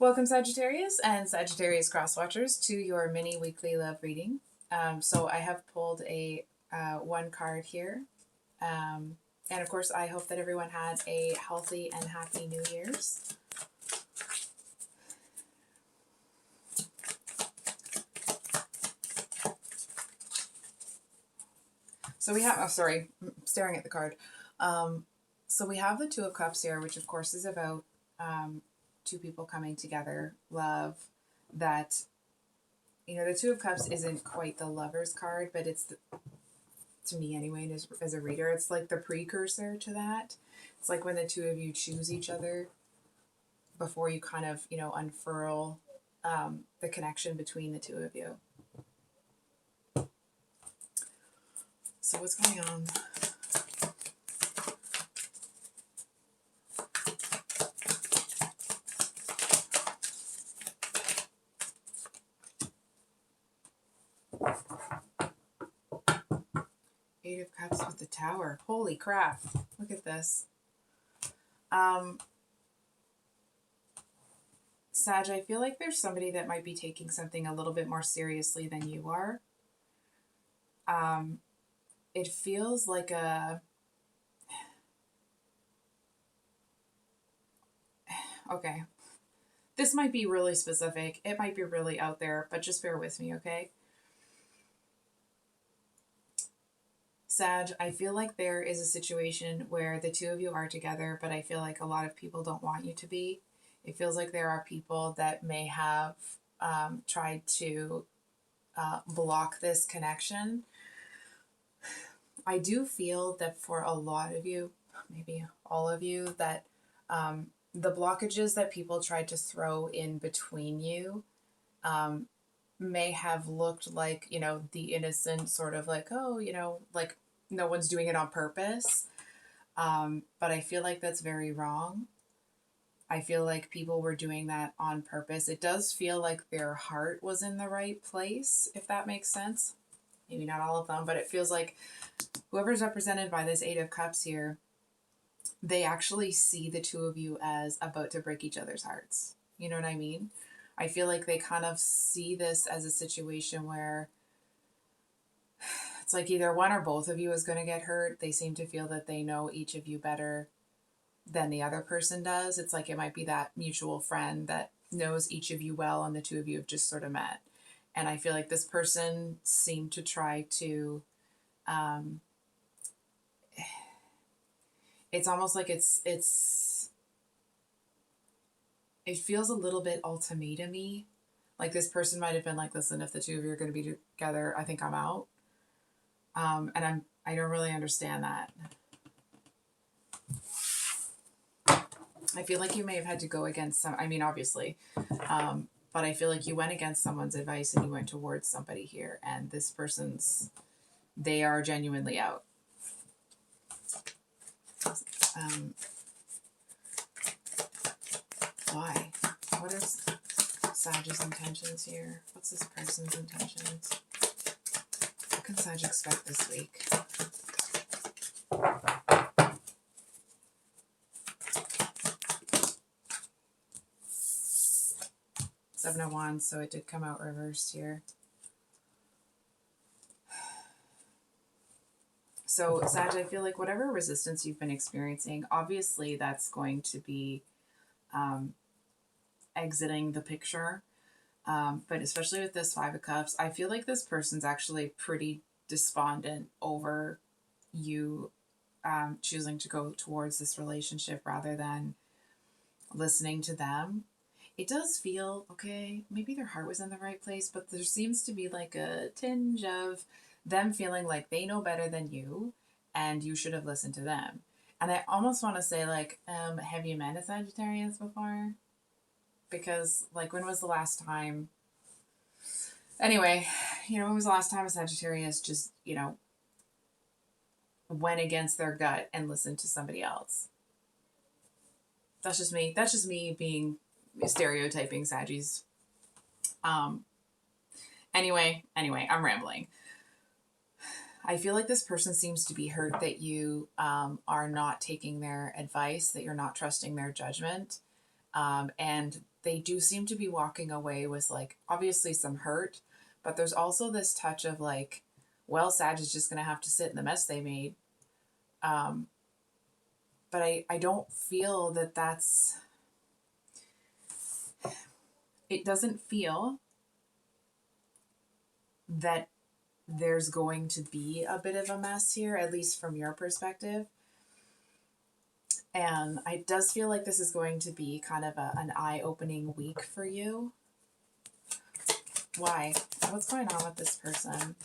Welcome, Sagittarius and Sagittarius crosswatchers, to your mini weekly love reading. So I have pulled a one card here. And of course, I hope that everyone had a healthy and happy New Year's. So we have, oh, sorry, I'm staring at the card. So we have the Two of Cups here, which of course is about two people coming together, love, that, the Two of Cups isn't quite the Lover's card, but it's, to me anyway, as a reader, it's like the precursor to that. It's like when the two of you choose each other before you kind of, unfurl the connection between the two of you. So what's going on? Eight of Cups with the Tower. Holy crap. Look at this. Sag, I feel like there's somebody that might be taking something a little bit more seriously than you are. It feels like okay. This might be really specific. It might be really out there, but just bear with me, okay? Sag, I feel like there is a situation where the two of you are together, but I feel like a lot of people don't want you to be. It feels like there are people that may have tried to block this connection. I do feel that for a lot of you, maybe all of you, that the blockages that people tried to throw in between you may have looked like, the innocent sort of like, oh, like no one's doing it on purpose. But I feel like that's very wrong. I feel like people were doing that on purpose. It does feel like their heart was in the right place, if that makes sense. Maybe not all of them, but it feels like whoever's represented by this Eight of Cups here, they actually see the two of you as about to break each other's hearts. You know what I mean? I feel like they kind of see this as a situation where it's like either one or both of you is going to get hurt. They seem to feel that they know each of you better than the other person does. It's like it might be that mutual friend that knows each of you well and the two of you have just sort of met. And I feel like this person seemed to try to it's almost like it feels a little bit ultimatum-y. Like this person might have been like, listen, if the two of you are going to be together, I think I'm out. And I don't really understand that. I feel like you may have had to go against obviously, but I feel like you went against someone's advice and you went towards somebody here, and this they are genuinely out. Why? What are Sag's intentions here? What's this person's intentions? What can Sag expect this week? Seven of Wands, so it did come out reversed here. So, Sag, I feel like whatever resistance you've been experiencing, obviously that's going to be exiting the picture. But especially with this Five of Cups, I feel like this person's actually pretty despondent over you choosing to go towards this relationship rather than listening to them. It does feel, okay, maybe their heart was in the right place, but there seems to be like a tinge of them feeling like they know better than you and you should have listened to them. And I almost want to say, like, have you met a Sagittarius before? Because, like, when was the last time? Anyway, when was the last time a Sagittarius just, went against their gut and listened to somebody else? That's just me. That's just me being stereotyping Saggies. Anyway, I'm rambling. I feel like this person seems to be hurt that you are not taking their advice, that you're not trusting their judgment. And they do seem to be walking away with like obviously some hurt, but there's also this touch of like, well, Sag is just gonna have to sit in the mess they made. But I don't feel that that's, it doesn't feel that there's going to be a bit of a mess here, at least from your perspective. And it does feel like this is going to be kind of an eye-opening week for you. Why? What's going on with this person?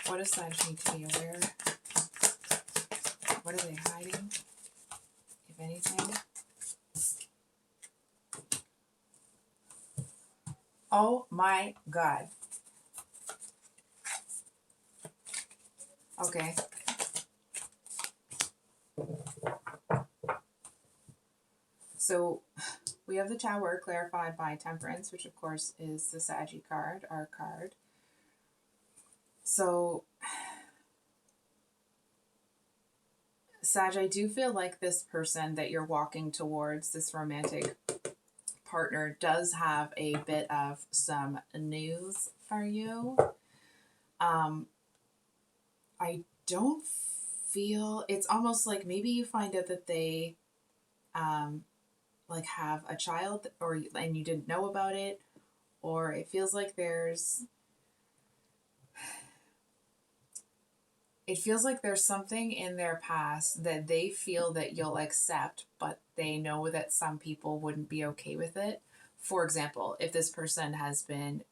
What does Sag need to be aware? What are they hiding, if anything? Oh my God. Okay. So we have the Tower clarified by Temperance, which of course is the Saggy card, our card. So Sag, I do feel like this person that you're walking towards, this romantic partner, does have a bit of some news for you. I don't feel, it's almost like maybe you find out that they like have a child, or and you didn't know about it, or it feels like there's something in their past that they feel that you'll accept, but they know that some people wouldn't be okay with it. For example, if this person has been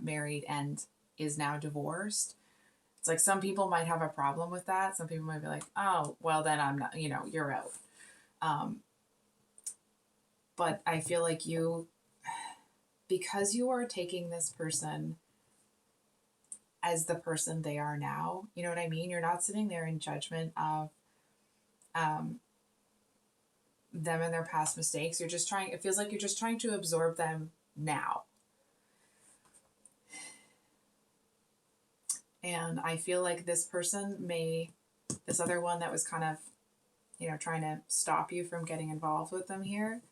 married and is now divorced, it's like some people might have a problem with that. Some people might be like, oh, well, then I'm not, you're out. But I feel like because you are taking this person as the person they are now, you know what I mean? You're not sitting there in judgment of them and their past mistakes. You're just trying, it feels like you're just trying to absorb them now. And I feel like this person this other one that was kind of, trying to stop you from getting involved with them here,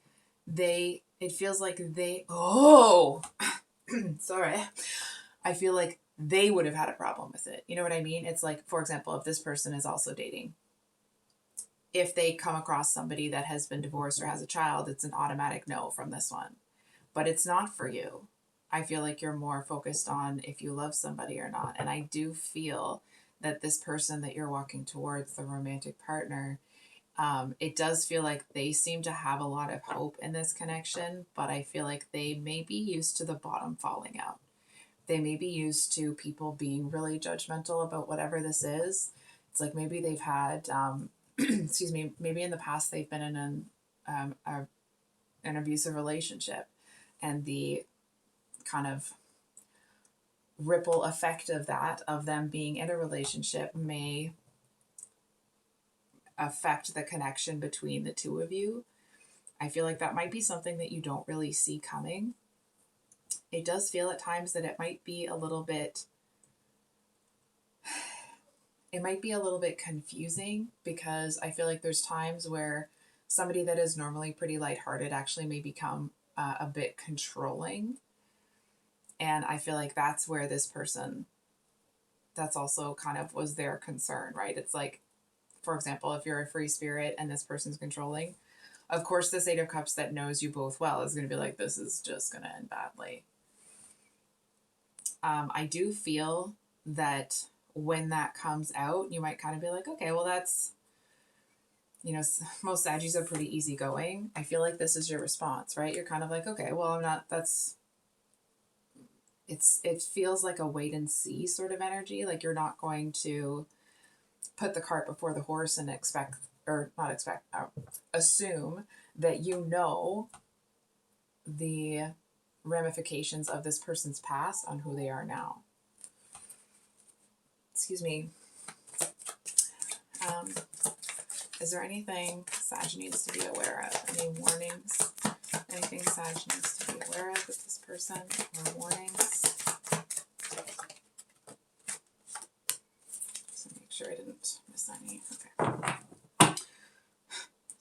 it feels like sorry. I feel like they would have had a problem with it. You know what I mean? It's like, for example, if this person is also dating, if they come across somebody that has been divorced or has a child, it's an automatic no from this one. But it's not for you. I feel like you're more focused on if you love somebody or not. And I do feel that this person that you're walking towards, the romantic partner, it does feel like they seem to have a lot of hope in this connection, but I feel like they may be used to the bottom falling out. They may be used to people being really judgmental about whatever this is. It's like maybe they've had, excuse me, maybe in the past they've been in an abusive relationship, and the kind of ripple effect of that, of them being in a relationship, may affect the connection between the two of you. I feel like that might be something that you don't really see coming. It does feel at times that it might be a little bit confusing, because I feel like there's times where somebody that is normally pretty lighthearted actually may become a bit controlling. And I feel like that's where this person, that's also kind of was their concern, right? It's like, for example, if you're a free spirit and this person's controlling, of course, this Eight of Cups that knows you both well is going to be like, this is just going to end badly. I do feel that when that comes out, you might kind of be like, okay, well, that's, most Saggies are pretty easygoing. I feel like this is your response, right? You're kind of like, okay, well, it feels like a wait and see sort of energy. Like you're not going to put the cart before the horse and assume that the ramifications of this person's past on who they are now. Excuse me. Is there anything Sag needs to be aware of? Any warnings? Anything Sag needs to be aware of with this person, or warnings? So make sure I didn't miss any. Okay.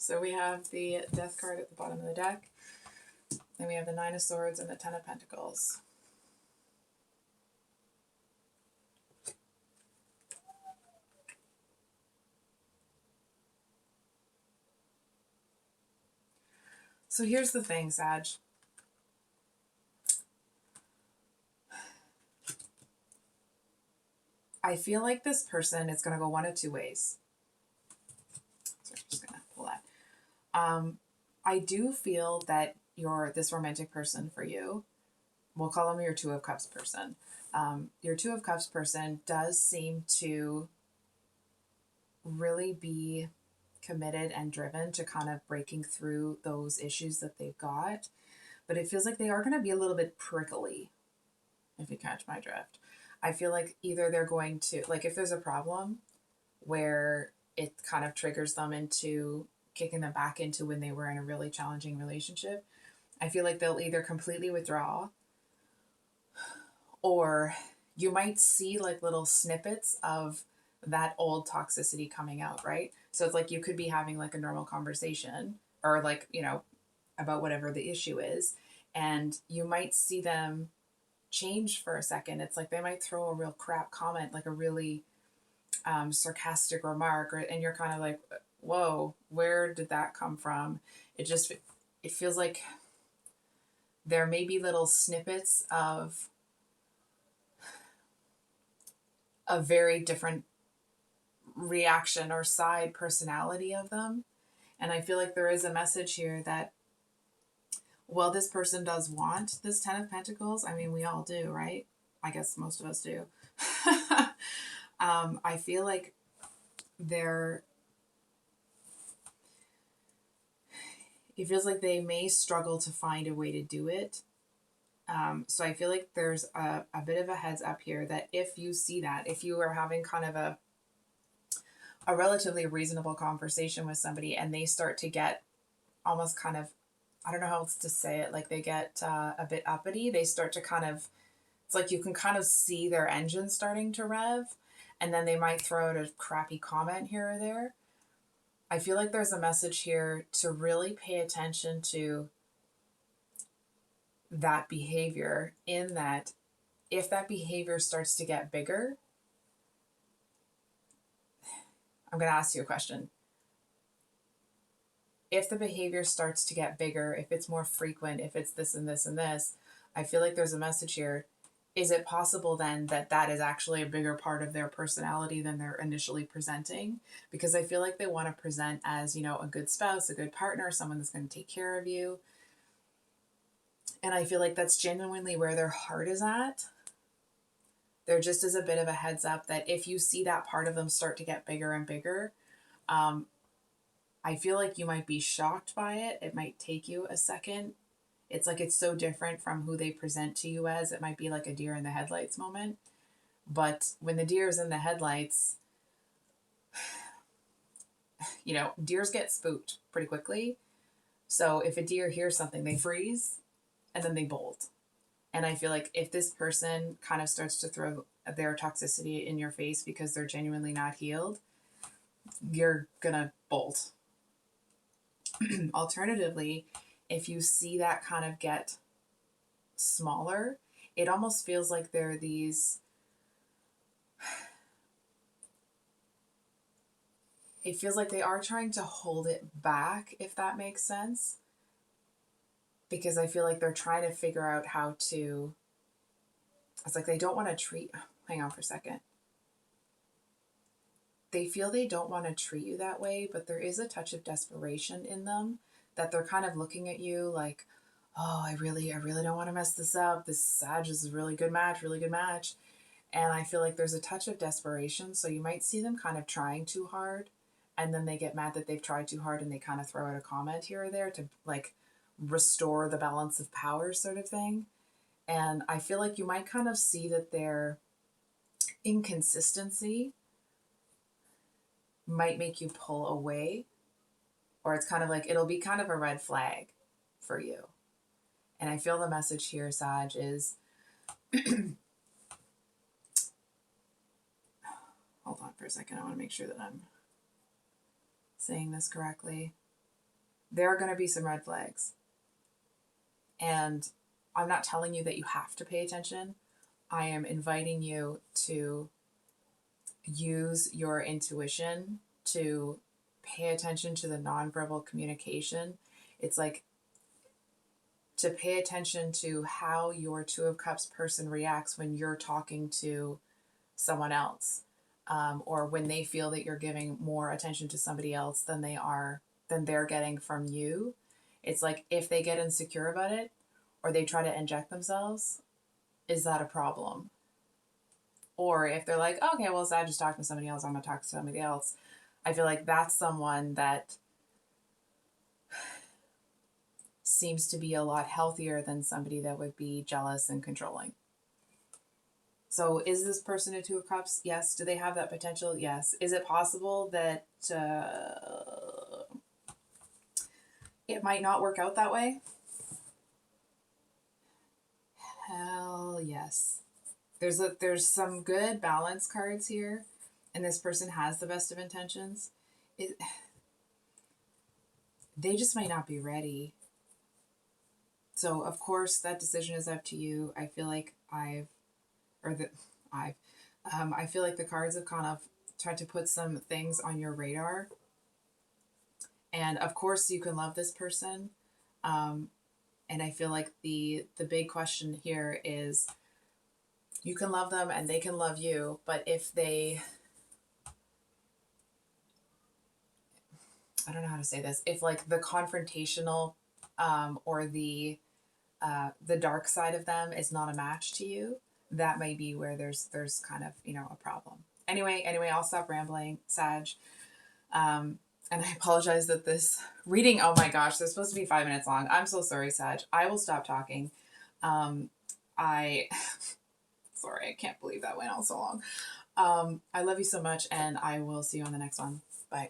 So we have the Death card at the bottom of the deck. Then we have the Nine of Swords and the Ten of Pentacles. So here's the thing, Sag. I feel like this person is going to go one of two ways. So I'm just going to pull that. I do feel that this romantic person for you, we'll call them your Two of Cups person. Your Two of Cups person does seem to really be committed and driven to kind of breaking through those issues that they've got. But it feels like they are going to be a little bit prickly, if you catch my drift. I feel like either they're going to, like if there's a problem where it kind of triggers them into kicking them back into when they were in a really challenging relationship, I feel like they'll either completely withdraw, or you might see like little snippets of that old toxicity coming out, right? So it's like you could be having like a normal conversation or like, you know, about whatever the issue is, and you might see them change for a second. It's like they might throw a real crap comment, like a really sarcastic remark, and you're kind of like, whoa, where did that come from? It feels like there may be little snippets of a very different reaction or side personality of them. And I feel like there is a message here that, well, this person does want this Ten of Pentacles. I mean, we all do, right? I guess most of us do. I feel like it feels like they may struggle to find a way to do it. So I feel like there's a bit of a heads up here that if you see that, if you are having kind of a relatively reasonable conversation with somebody and they start to get almost kind of, I don't know how else to say it, like they get a bit uppity, they start to kind of, it's like you can kind of see their engine starting to rev, and then they might throw out a crappy comment here or there. I feel like there's a message here to really pay attention to that behavior, in that if that behavior starts to get bigger, I'm going to ask you a question. If the behavior starts to get bigger, if it's more frequent, if it's this and this and this, I feel like there's a message here. Is it possible then that that is actually a bigger part of their personality than they're initially presenting? Because I feel like they want to present as, you know, a good spouse, a good partner, someone that's going to take care of you. And I feel like that's genuinely where their heart is at. There just is a bit of a heads up that if you see that part of them start to get bigger and bigger, I feel like you might be shocked by it. It might take you a second. It's like it's so different from who they present to you as. It might be like a deer in the headlights moment. But when the deer is in the headlights, you know, deers get spooked pretty quickly. So if a deer hears something, they freeze and then they bolt. And I feel like if this person kind of starts to throw their toxicity in your face because they're genuinely not healed, you're gonna bolt. Alternatively, if you see that kind of get smaller, it almost feels like there are these, it feels like they are trying to hold it back, if that makes sense. Because I feel like they're trying to figure out how to, it's like they don't want to treat, hang on for a second. They feel they don't want to treat you that way, but there is a touch of desperation in them, that they're kind of looking at you like, oh, I really don't want to mess this up. This Sag is a really good match. And I feel like there's a touch of desperation. So you might see them kind of trying too hard, and then they get mad that they've tried too hard and they kind of throw out a comment here or there to like restore the balance of power sort of thing. And I feel like you might kind of see that their inconsistency might make you pull away, or it's kind of like, it'll be kind of a red flag for you. And I feel the message here, Sag, is hold on for a second. I want to make sure that I'm saying this correctly. there are going to be some red flags. And I'm not telling you that you have to pay attention. I am inviting you to use your intuition to pay attention to the nonverbal communication. It's like to pay attention to how your Two of Cups person reacts when you're talking to someone else, or when they feel that you're giving more attention to somebody else than they're getting from you. It's like if they get insecure about it or they try to inject themselves, is that a problem? Or if they're like, okay, well, so I just talked to somebody else, I'm going to talk to somebody else. I feel like that's someone that seems to be a lot healthier than somebody that would be jealous and controlling. So is this person a Two of Cups? Yes. Do they have that potential? Yes. Is it possible that it might not work out that way? Hell yes. There's some good balance cards here, and this person has the best of intentions. They just might not be ready. So of course that decision is up to you. I feel like I feel like the cards have kind of tried to put some things on your radar. And of course you can love this person. And I feel like the big question here is, you can love them and they can love you, but if they, I don't know how to say this, if like the confrontational or the dark side of them is not a match to you, that may be where there's kind of, a problem. Anyway, I'll stop rambling, Sag. And I apologize that this reading, oh my gosh, this is supposed to be 5 minutes long. I'm so sorry, Sag. I will stop talking. Sorry, I can't believe that went on so long. I love you so much, and I will see you on the next one. Bye.